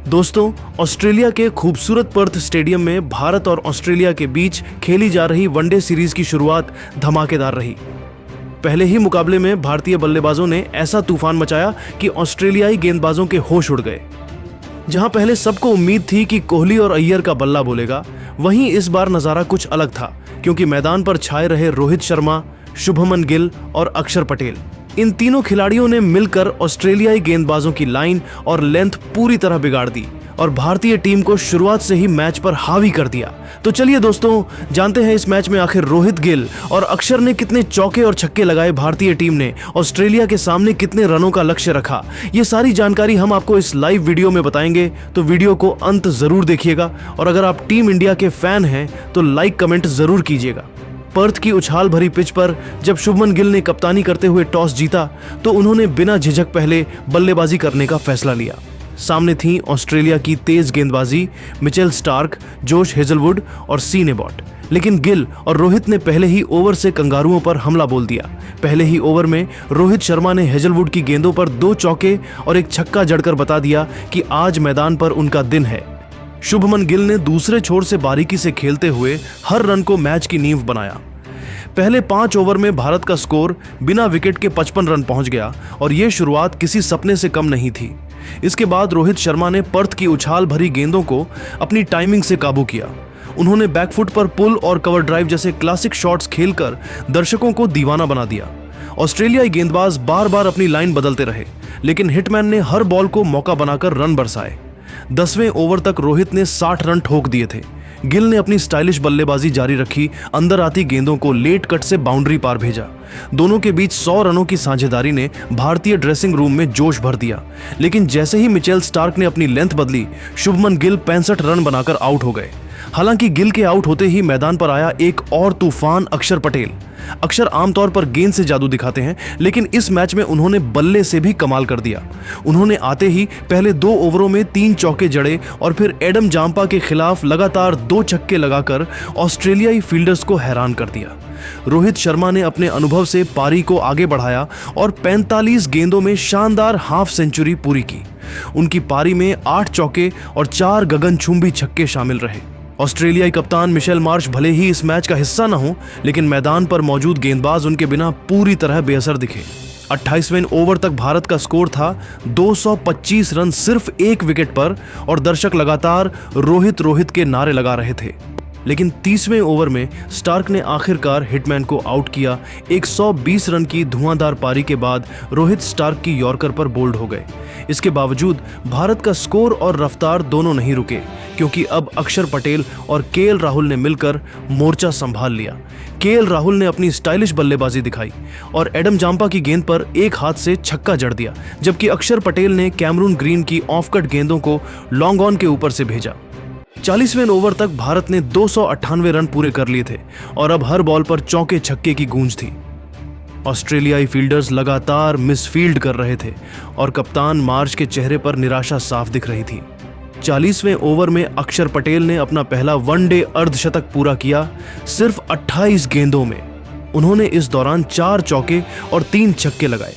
दोस्तों, ऑस्ट्रेलिया के खूबसूरत पर्थ स्टेडियम में भारत और ऑस्ट्रेलिया के बीच खेली जा रही वनडे सीरीज की शुरुआत धमाकेदार रही। पहले ही मुकाबले में भारतीय बल्लेबाजों ने ऐसा तूफान मचाया कि ऑस्ट्रेलियाई गेंदबाजों के होश उड़ गए। जहां पहले सबको उम्मीद थी कि कोहली और अय्यर का बल्ला बोलेगा, वहीं इस बार नजारा कुछ अलग था, क्योंकि मैदान पर छाए रहे रोहित शर्मा, शुभमन गिल और अक्षर पटेल। इन तीनों खिलाड़ियों ने मिलकर ऑस्ट्रेलियाई गेंदबाजों की लाइन और लेंथ पूरी तरह बिगाड़ दी और भारतीय टीम को शुरुआत से ही मैच पर हावी कर दिया। तो चलिए दोस्तों, जानते हैं इस मैच में आखिर रोहित, गिल और अक्षर ने कितने चौके और छक्के लगाए, भारतीय टीम ने ऑस्ट्रेलिया के सामने कितने रनों का लक्ष्य रखा। ये सारी जानकारी हम आपको इस लाइव वीडियो में बताएंगे, तो वीडियो को अंत जरूर देखिएगा। और अगर आप टीम इंडिया के फैन हैं तो लाइक कमेंट जरूर कीजिएगा। पर्थ की उछाल भरी पिच पर जब शुभमन गिल ने कप्तानी करते हुए टॉस जीता, तो उन्होंने बिना झिझक पहले बल्लेबाजी करने का फैसला लिया। सामने थी ऑस्ट्रेलिया की तेज गेंदबाजी मिचेल स्टार्क, जोश हेजलवुड और सीन एबॉट। लेकिन गिल और रोहित ने पहले ही ओवर से कंगारुओं पर हमला बोल दिया। पहले ही ओवर में रोहित शर्मा ने हेजलवुड की गेंदों पर 2 चौके और 1 छक्का जड़कर बता दिया कि आज मैदान पर उनका दिन है। शुभमन गिल ने दूसरे छोर से बारीकी से खेलते हुए हर रन को मैच की नींव बनाया। पहले 5 ओवर में भारत का स्कोर बिना विकेट के 55 रन पहुंच गया और यह शुरुआत किसी सपने से कम नहीं थी। इसके बाद रोहित शर्मा ने पर्थ की उछाल भरी गेंदों को अपनी टाइमिंग से काबू किया। उन्होंने बैकफुट पर पुल और कवर ड्राइव जैसे क्लासिक शॉट्स खेलकर दर्शकों को दीवाना बना दिया। ऑस्ट्रेलियाई गेंदबाज बार बार अपनी लाइन बदलते रहे, लेकिन हिटमैन ने हर बॉल को मौका बनाकर रन बरसाए। 10वें ओवर तक रोहित ने 60 रन ठोक दिए थे। गिल ने अपनी स्टाइलिश बल्लेबाजी जारी रखी, अंदर आती गेंदों को लेट कट से बाउंड्री पार भेजा। दोनों के बीच 100 रनों की साझेदारी ने भारतीय ड्रेसिंग रूम में जोश भर दिया। लेकिन जैसे ही मिचेल स्टार्क ने अपनी लेंथ बदली, शुभमन गिल 65 रन बनाकर आउट हो गए। हालांकि गिल के आउट होते ही मैदान पर आया एक और तूफान, अक्षर पटेल। अक्षर आमतौर पर गेंद से जादू दिखाते हैं, लेकिन इस मैच में उन्होंने बल्ले से भी कमाल कर दिया। उन्होंने आते ही पहले 2 ओवरों में 3 चौके जड़े और फिर एडम जाम्पा के खिलाफ लगातार 2 छक्के लगाकर ऑस्ट्रेलियाई फील्डर्स को हैरान कर दिया। रोहित शर्मा ने अपने अनुभव से पारी को आगे बढ़ाया और 45 गेंदों में शानदार हाफ सेंचुरी पूरी की। उनकी पारी में 8 चौके और 4 गगनचुंबी छक्के शामिल रहे। ऑस्ट्रेलियाई कप्तान मिशेल मार्श भले ही इस मैच का हिस्सा न हो, लेकिन मैदान पर मौजूद गेंदबाज उनके बिना पूरी तरह बेअसर दिखे। 28वें ओवर तक भारत का स्कोर था 225 रन सिर्फ 1 विकेट पर और दर्शक लगातार रोहित रोहित के नारे लगा रहे थे। लेकिन 30वें ओवर में स्टार्क ने आखिरकार हिटमैन को आउट किया। 120 रन की धुआंधार पारी के बाद रोहित स्टार्क की यॉर्कर पर बोल्ड हो गए। इसके बावजूद भारत का स्कोर और रफ्तार दोनों नहीं रुके, क्योंकि अब अक्षर पटेल और केएल राहुल ने मिलकर मोर्चा संभाल लिया। केएल राहुल ने अपनी स्टाइलिश बल्लेबाजी दिखाई और एडम जाम्पा की गेंद पर एक हाथ से छक्का जड़ दिया, जबकि अक्षर पटेल ने कैमरून ग्रीन की ऑफ कट गेंदों को लॉन्ग ऑन के ऊपर से भेजा। 40वें ओवर तक भारत ने 298 रन पूरे कर लिए थे और अब हर बॉल पर चौके छक्के की गूंज थी। ऑस्ट्रेलियाई फील्डर्स लगातार मिसफील्ड कर रहे थे और कप्तान मार्श के चेहरे पर निराशा साफ दिख रही थी। 40वें ओवर में अक्षर पटेल ने अपना पहला वनडे अर्धशतक पूरा किया, सिर्फ 28 गेंदों में। उन्होंने इस दौरान 4 चौके और 3 छक्के लगाए।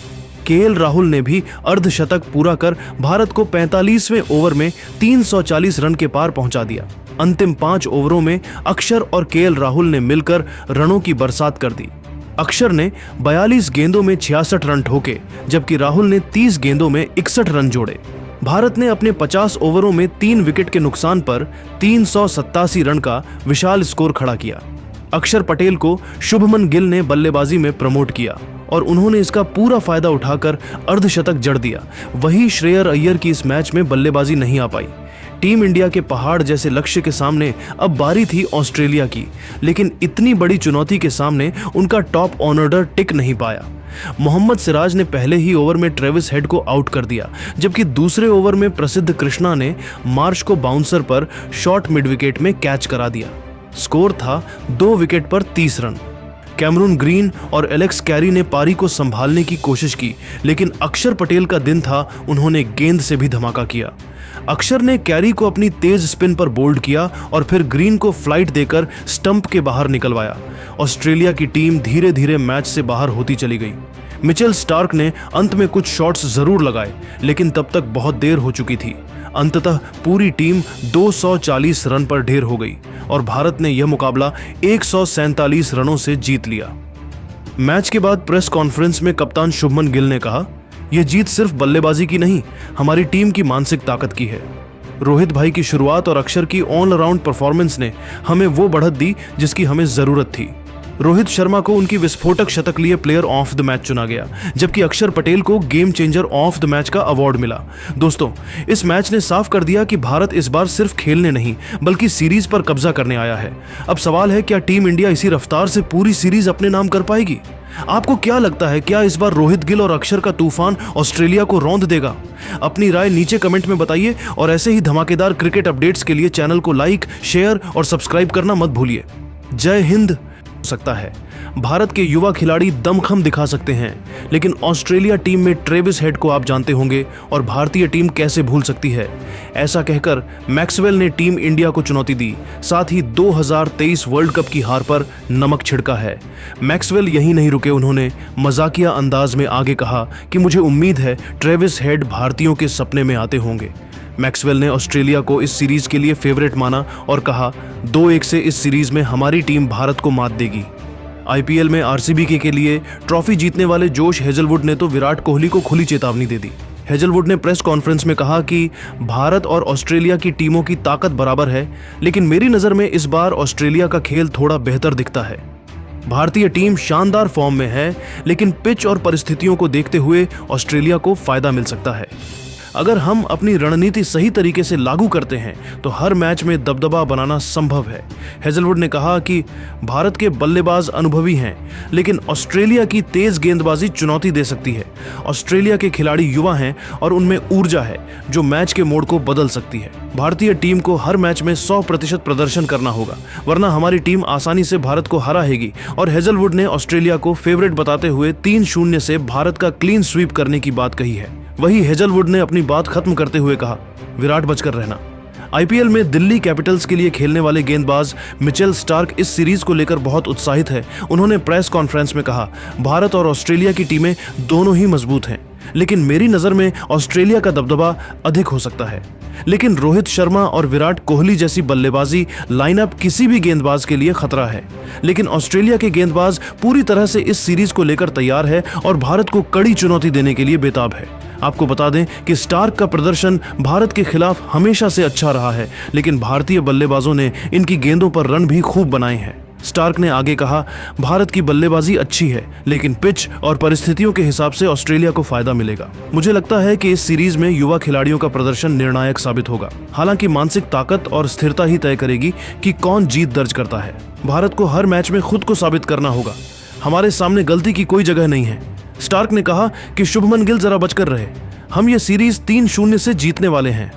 केएल राहुल ने भी अर्धशतक पूरा कर भारत को 45वें ओवर में 340 रन के पार पहुंचा दिया। अंतिम 5 ओवरों में अक्षर और केएल राहुल ने मिलकर रनों की बरसात कर दी। अक्षर ने 42 गेंदों में 66 रन ठोके, जबकि राहुल ने 30 गेंदों में 61 रन जोड़े। भारत ने अपने 50 ओवरों में 3 विकेट के नुकसान पर 387 रन का विशाल स्कोर खड़ा किया। अक्षर पटेल को शुभमन गिल ने बल्लेबाजी में प्रमोट किया और उन्होंने इसका पूरा फायदा उठाकर अर्धशतक जड़ दिया। वहीं श्रेयस अय्यर की इस मैच में बल्लेबाजी नहीं आ पाई। टीम इंडिया के पहाड़ जैसे लक्ष्य के सामने अब बारी थी ऑस्ट्रेलिया की, लेकिन इतनी बड़ी चुनौती के सामने उनका टॉप ऑर्डर टिक नहीं पाया। मोहम्मद सिराज ने पहले ही ओवर में ट्रेविस हेड को आउट कर दिया, जबकि दूसरे ओवर में प्रसिद्ध कृष्णा ने मार्श को बाउंसर पर शॉर्ट मिड विकेट में कैच करा दिया। स्कोर था 2 विकेट पर 30 रन। कैमरून ग्रीन और एलेक्स कैरी ने पारी को संभालने की कोशिश की, लेकिन अक्षर पटेल का दिन था, उन्होंने गेंद से भी धमाका किया। अक्षर ने कैरी को अपनी तेज स्पिन पर बोल्ड किया और फिर ग्रीन को फ्लाइट देकर स्टंप के बाहर निकलवाया। ऑस्ट्रेलिया की टीम धीरे धीरे मैच से बाहर होती चली गई। मिचेल स्टार्क ने अंत में कुछ शॉट्स जरूर लगाए, लेकिन तब तक बहुत देर हो चुकी थी। अंततः पूरी टीम 240 रन पर ढेर हो गई और भारत ने यह मुकाबला 147 रनों से जीत लिया। मैच के बाद प्रेस कॉन्फ्रेंस में कप्तान शुभमन गिल ने कहा, यह जीत सिर्फ बल्लेबाजी की नहीं, हमारी टीम की मानसिक ताकत की है। रोहित भाई की शुरुआत और अक्षर की ऑल राउंड परफॉर्मेंस ने हमें वो बढ़त दी जिसकी हमें जरूरत थी। रोहित शर्मा को उनकी विस्फोटक शतक लिए प्लेयर ऑफ द मैच चुना गया, जबकि अक्षर पटेल को game changer of the match का अवार्ड मिला। दोस्तों, इस मैच ने साफ कर दिया कि भारत इस बार सिर्फ खेलने नहीं बल्कि सीरीज पर कब्जा करने आया है। अब सवाल है, क्या टीम इंडिया इसी रफ्तार से पूरी सीरीज अपने नाम कर पाएगी? आपको क्या लगता है, क्या इस बार रोहित गिल और अक्षर का तूफान ऑस्ट्रेलिया को रौंद देगा? अपनी राय नीचे कमेंट में बताइए और ऐसे ही धमाकेदार क्रिकेट अपडेट्स के लिए चैनल को लाइक, शेयर और सब्सक्राइब करना मत भूलिए। जय हिंद। हो सकता है भारत के युवा खिलाड़ी दमखम दिखा सकते हैं, लेकिन ऑस्ट्रेलिया टीम में ट्रेविस हेड को आप जानते होंगे और भारतीय टीम कैसे भूल सकती है। ऐसा कहकर मैक्सवेल ने टीम इंडिया को चुनौती दी, साथ ही 2023 वर्ल्ड कप की हार पर नमक छिड़का है। मैक्सवेल यहीं नहीं रुके, उन्होंने मजाकिया अंदाज में आगे कहा कि मुझे उम्मीद है ट्रेविस हेड भारतीयों के सपने में आते होंगे। मैक्सवेल ने ऑस्ट्रेलिया को इस सीरीज के लिए फेवरेट माना और कहा, 2-1 से इस सीरीज में हमारी टीम भारत को मात देगी। आईपीएल में आरसीबी के लिए ट्रॉफी जीतने वाले जोश हेजलवुड ने तो विराट कोहली को खुली चेतावनी दे दी। हेजलवुड ने प्रेस कॉन्फ्रेंस में कहा कि भारत और ऑस्ट्रेलिया की टीमों की ताकत बराबर है, लेकिन मेरी नज़र में इस बार ऑस्ट्रेलिया का खेल थोड़ा बेहतर दिखता है। भारतीय टीम शानदार फॉर्म में है, लेकिन पिच और परिस्थितियों को देखते हुए ऑस्ट्रेलिया को फायदा मिल सकता है। अगर हम अपनी रणनीति सही तरीके से लागू करते हैं तो हर मैच में दबदबा बनाना संभव है। हेजलवुड ने कहा कि भारत के बल्लेबाज अनुभवी हैं, लेकिन ऑस्ट्रेलिया की तेज गेंदबाजी चुनौती दे सकती है। ऑस्ट्रेलिया के खिलाड़ी युवा हैं और उनमें ऊर्जा है जो मैच के मोड़ को बदल सकती है। भारतीय टीम को हर मैच में 100% प्रदर्शन करना होगा, वरना हमारी टीम आसानी से भारत को हराएगी। और हेजलवुड ने ऑस्ट्रेलिया को फेवरेट बताते हुए 3-0 से भारत का क्लीन स्वीप करने की बात कही है। वही हेजलवुड ने अपनी बात खत्म करते हुए कहा, विराट बचकर रहना। आईपीएल में दिल्ली कैपिटल्स के लिए खेलने वाले गेंदबाज मिचेल स्टार्क इस सीरीज को लेकर बहुत उत्साहित है। उन्होंने प्रेस कॉन्फ्रेंस में कहा, भारत और ऑस्ट्रेलिया की टीमें दोनों ही मजबूत हैं, लेकिन मेरी नज़र में ऑस्ट्रेलिया का दबदबा अधिक हो सकता है। लेकिन रोहित शर्मा और विराट कोहली जैसी बल्लेबाजी लाइनअप किसी भी गेंदबाज के लिए खतरा है। लेकिन ऑस्ट्रेलिया के गेंदबाज पूरी तरह से इस सीरीज को लेकर तैयार है और भारत को कड़ी चुनौती देने के लिए बेताब है। आपको बता दें कि स्टार्क का प्रदर्शन भारत के खिलाफ हमेशा से अच्छा रहा है, लेकिन भारतीय बल्लेबाजों ने इनकी गेंदों पर रन भी खूब बनाए हैं। स्टार्क ने आगे कहा, भारत की बल्लेबाजी अच्छी है, लेकिन पिच और परिस्थितियों के हिसाब से ऑस्ट्रेलिया को फायदा मिलेगा। मुझे लगता है कि इस सीरीज में युवा खिलाड़ियों का प्रदर्शन निर्णायक साबित होगा। हालांकि मानसिक ताकत और स्थिरता ही तय करेगी कि कौन जीत दर्ज करता है। भारत को हर मैच में खुद को साबित करना होगा। हमारे सामने गलती की कोई जगह नहीं है। स्टार्क ने कहा कि शुभमन गिल जरा बचकर रहे, हम ये सीरीज 3-0 से जीतने वाले हैं।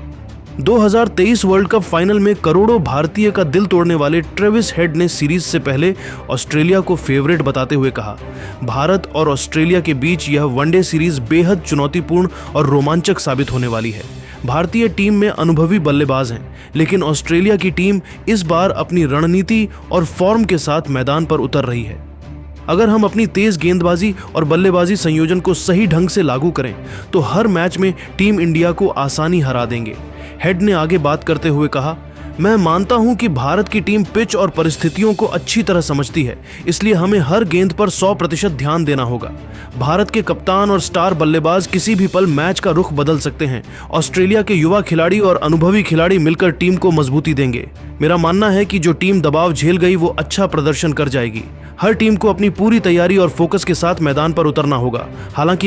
2023 वर्ल्ड कप फाइनल में करोड़ों भारतीय का दिल तोड़ने वाले ट्रेविस हेड ने सीरीज से पहले ऑस्ट्रेलिया को फेवरेट बताते हुए कहा, भारत और ऑस्ट्रेलिया के बीच यह वनडे सीरीज बेहद चुनौतीपूर्ण और रोमांचक साबित होने वाली है। भारतीय टीम में अनुभवी बल्लेबाज हैं, लेकिन ऑस्ट्रेलिया की टीम इस बार अपनी रणनीति और फॉर्म के साथ मैदान पर उतर रही है। अगर हम अपनी तेज गेंदबाजी और बल्लेबाजी संयोजन को सही ढंग से लागू करें तो हर मैच में टीम इंडिया को आसानी हरा देंगे। हेड ने आगे बात करते हुए कहा, मैं मानता हूं कि भारत की टीम पिच और परिस्थितियों को अच्छी तरह समझती है, इसलिए हमें हर गेंद पर 100% ध्यान देना होगा। भारत के कप्तान और स्टार बल्लेबाज किसी भी पल मैच का रुख बदल सकते हैं। ऑस्ट्रेलिया के युवा खिलाड़ी और अनुभवी खिलाड़ी मिलकर टीम को मजबूती देंगे। मेरा मानना है कि जो टीम दबाव झेल गई वो अच्छा प्रदर्शन कर जाएगी। हर टीम को अपनी पूरी तैयारी और फोकस के साथ मैदान पर उतरना होगा। हालांकि